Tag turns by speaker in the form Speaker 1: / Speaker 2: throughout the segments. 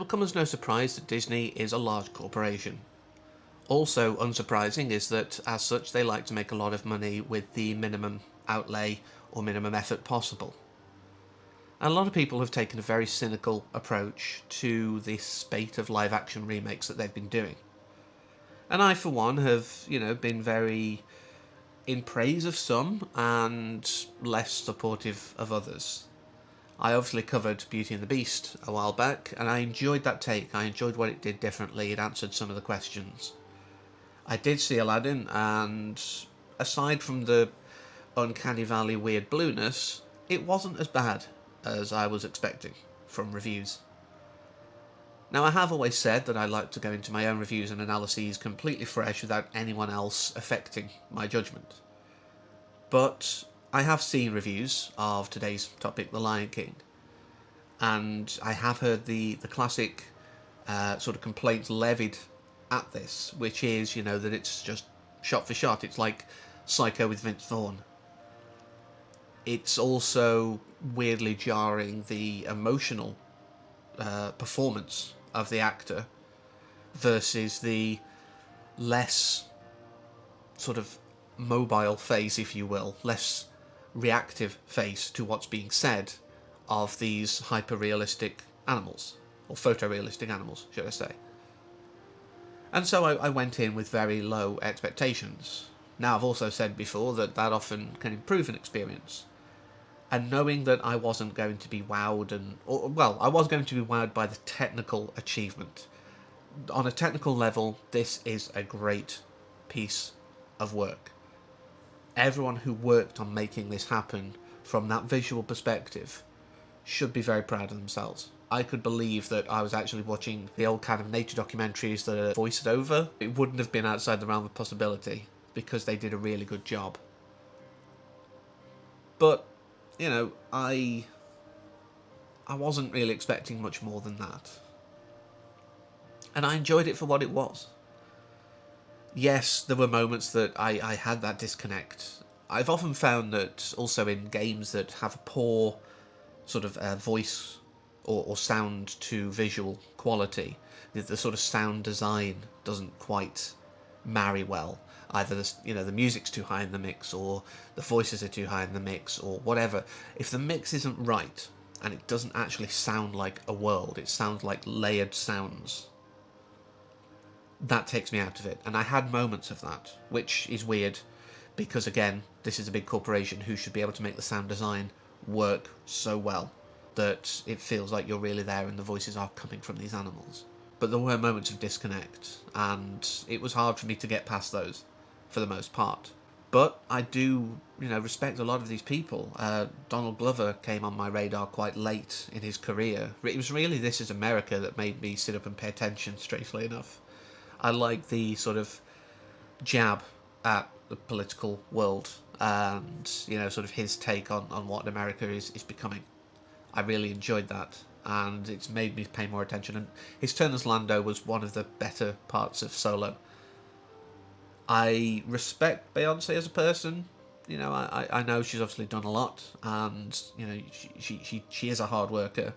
Speaker 1: It'll come as no surprise that Disney is a large corporation. Also unsurprising is that, as such, they like to make a lot of money with the minimum outlay or minimum effort possible. And a lot of people have taken a very cynical approach to this spate of live action remakes that they've been doing. And I, for one, have, been very in praise of some and less supportive of others. I obviously covered Beauty and the Beast a while back, and I enjoyed that take. I enjoyed what it did differently. It answered some of the questions. I did see Aladdin, and aside from the uncanny valley weird blueness, it wasn't as bad as I was expecting from reviews. Now, I have always said that I like to go into my own reviews and analyses completely fresh without anyone else affecting my judgment. But I have seen reviews of today's topic, The Lion King, and I have heard the classic sort of complaints levied at this, which is, that it's just shot for shot. It's like Psycho with Vince Vaughn. It's also weirdly jarring, the emotional performance of the actor versus the less sort of mobile face, if you will, less reactive face to what's being said of these hyper-realistic animals, or photorealistic animals, should I say. And so I went in with very low expectations. Now, I've also said before that often can improve an experience. And knowing that I wasn't going to be wowed I was going to be wowed by the technical achievement. On a technical level, this is a great piece of work. Everyone who worked on making this happen from that visual perspective should be very proud of themselves. I could believe that I was actually watching the old kind of nature documentaries that are voiced over. It wouldn't have been outside the realm of possibility because they did a really good job. But, I wasn't really expecting much more than that. And I enjoyed it for what it was. Yes, there were moments that I had that disconnect. I've often found that also in games that have a poor sort of voice or sound to visual quality, the sort of sound design doesn't quite marry well. Either the music's too high in the mix, or the voices are too high in the mix, or whatever. If the mix isn't right and it doesn't actually sound like a world, it sounds like layered sounds, that takes me out of it. And I had moments of that, which is weird because, again, this is a big corporation who should be able to make the sound design work so well that it feels like you're really there and the voices are coming from these animals. But there were moments of disconnect, and it was hard for me to get past those for the most part. But I do, respect a lot of these people. Donald Glover came on my radar quite late in his career. It was really This Is America that made me sit up and pay attention, strangely enough. I like the sort of jab at the political world and, sort of his take on what America is becoming. I really enjoyed that, and it's made me pay more attention. And his turn as Lando was one of the better parts of Solo. I respect Beyonce as a person. I know she's obviously done a lot, and she is a hard worker,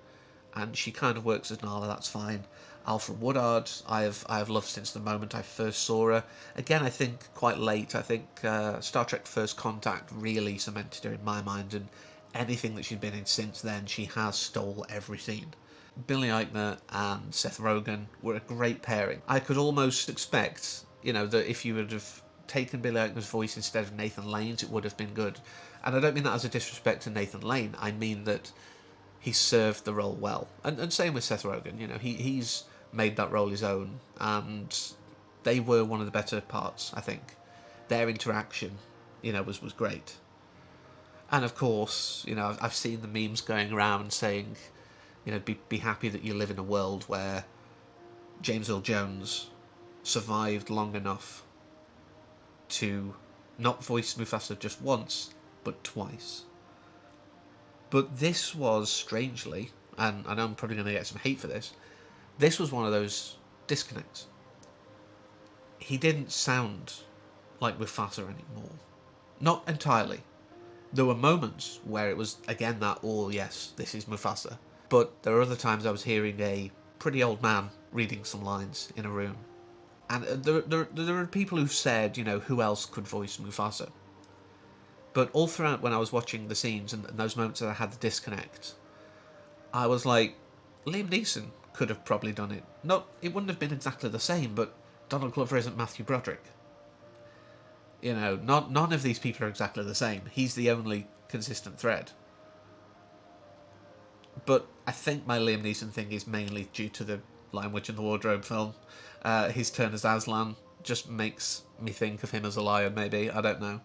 Speaker 1: and she kind of works as Nala. That's fine. Alfred Woodard, I have loved since the moment I first saw her. Again, I think quite late. I think Star Trek First Contact really cemented her in my mind, and anything that she's been in since then, she has stole every scene. Billy Eichner and Seth Rogen were a great pairing. I could almost expect, that if you would have taken Billy Eichner's voice instead of Nathan Lane's, it would have been good. And I don't mean that as a disrespect to Nathan Lane. I mean that he served the role well. And same with Seth Rogen. He's made that role his own, and they were one of the better parts, I think. Their interaction, was great. And of course, I've seen the memes going around saying, be happy that you live in a world where James Earl Jones survived long enough to not voice Mufasa just once, but twice. But this was, strangely, and I know I'm probably going to get some hate for this was one of those disconnects. He didn't sound like Mufasa anymore. Not entirely. There were moments where it was, again, that, oh yes, this is Mufasa. But there are other times I was hearing a pretty old man reading some lines in a room. And there are people who've said, who else could voice Mufasa? But all throughout when I was watching the scenes and those moments that I had the disconnect, I was like, Liam Neeson could have probably done it. It wouldn't have been exactly the same, but Donald Glover isn't Matthew Broderick. None of these people are exactly the same. He's the only consistent thread. But I think my Liam Neeson thing is mainly due to the Lion Witch and the Wardrobe film. His turn as Aslan just makes me think of him as a lion, maybe. I don't know.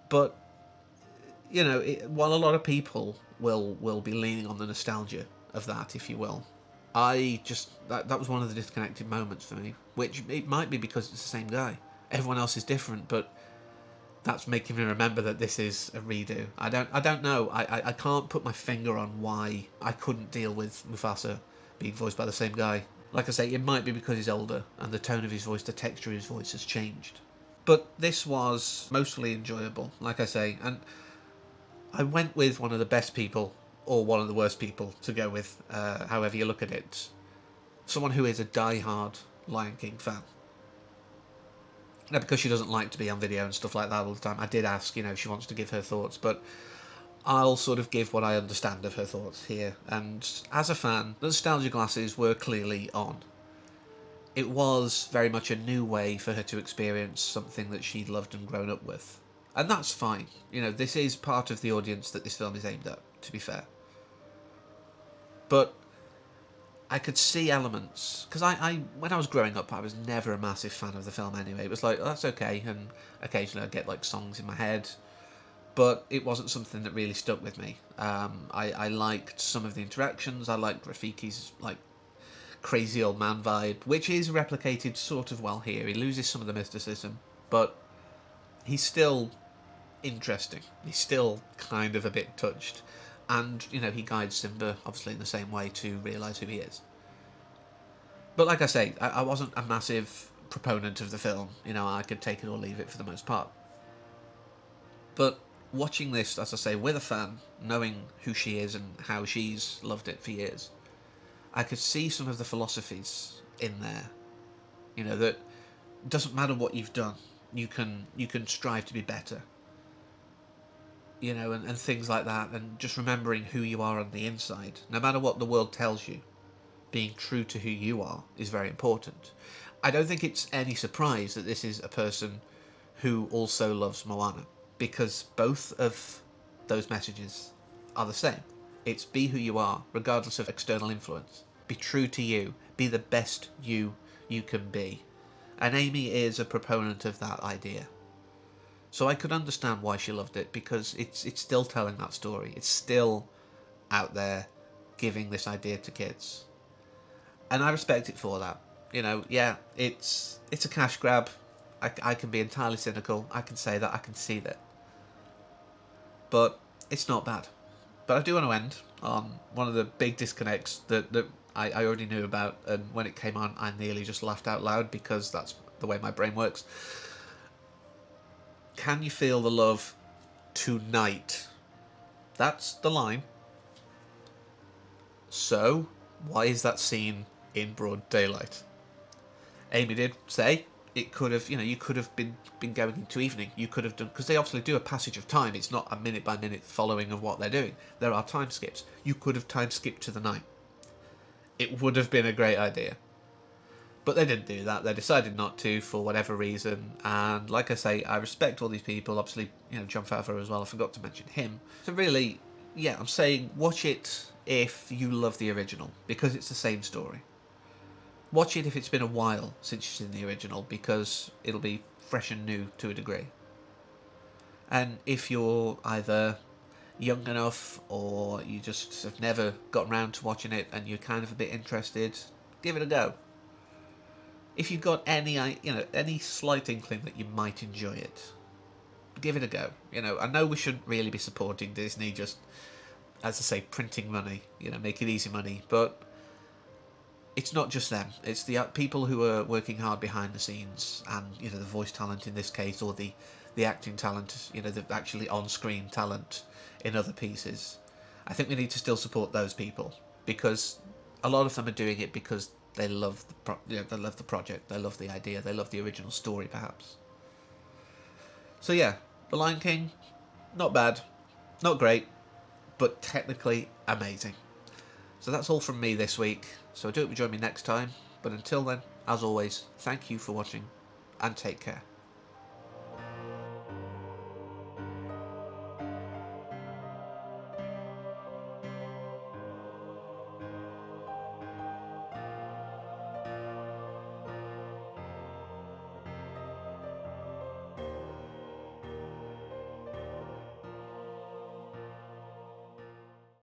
Speaker 1: But, while a lot of people will be leaning on the nostalgia of that, if you will, that was one of the disconnected moments for me. Which, it might be because it's the same guy. Everyone else is different, but that's making me remember that this is a redo. I don't know. I can't put my finger on why I couldn't deal with Mufasa being voiced by the same guy. Like I say, it might be because he's older and the tone of his voice, the texture of his voice has changed. But this was mostly enjoyable, like I say, and I went with one of the best people, or one of the worst people, to go with, however you look at it. Someone who is a die-hard Lion King fan. Now, because she doesn't like to be on video and stuff like that all the time, I did ask, if she wants to give her thoughts, but I'll sort of give what I understand of her thoughts here. And as a fan, the nostalgia glasses were clearly on. It was very much a new way for her to experience something that she'd loved and grown up with. And that's fine. This is part of the audience that this film is aimed at, to be fair. But I could see elements, because when I was growing up, I was never a massive fan of the film anyway. It was like, oh, that's okay, and occasionally I'd get like songs in my head, but it wasn't something that really stuck with me. I liked some of the interactions. I liked Rafiki's like crazy old man vibe, which is replicated sort of well here. He loses some of the mysticism, but he's still interesting. He's still kind of a bit touched. And, he guides Simba, obviously, in the same way to realise who he is. But like I say, I wasn't a massive proponent of the film. I could take it or leave it for the most part. But watching this, as I say, with a fan, knowing who she is and how she's loved it for years, I could see some of the philosophies in there. That it doesn't matter what you've done, you can strive to be better. And things like that, and just remembering who you are on the inside. No matter what the world tells you, being true to who you are is very important. I don't think it's any surprise that this is a person who also loves Moana, because both of those messages are the same. It's be who you are, regardless of external influence. Be true to you. Be the best you can be. And Amy is a proponent of that idea. So I could understand why she loved it, because it's still telling that story. It's still out there giving this idea to kids. And I respect it for that. Yeah, it's a cash grab. I can be entirely cynical. I can say that. I can see that. But it's not bad. But I do want to end on one of the big disconnects that I already knew about. And when it came on, I nearly just laughed out loud, because that's the way my brain works. Can you feel the love tonight? That's the line. So, why is that scene in broad daylight? Amy did say it could have, you could have been going into evening. You could have done, because they obviously do a passage of time. It's not a minute by minute following of what they're doing. There are time skips. You could have time skipped to the night. It would have been a great idea. But they didn't do that. They decided not to for whatever reason. And like I say, I respect all these people. Obviously, Jon Favreau as well. I forgot to mention him. So really, yeah, I'm saying watch it if you love the original, because it's the same story. Watch it if it's been a while since you've seen the original, because it'll be fresh and new to a degree. And if you're either young enough or you just have never got around to watching it and you're kind of a bit interested, give it a go. If you've got any slight inkling that you might enjoy it, give it a go. I know we shouldn't really be supporting Disney, just, as I say, printing money, making easy money, but it's not just them. It's the people who are working hard behind the scenes, and, the voice talent in this case, or the acting talent, the actually on-screen talent in other pieces. I think we need to still support those people, because a lot of them are doing it because they love they love the project, they love the idea, they love the original story, perhaps. So yeah, The Lion King, not bad, not great, but technically amazing. So that's all from me this week. So I do hope you join me next time. But until then, as always, thank you for watching and take care.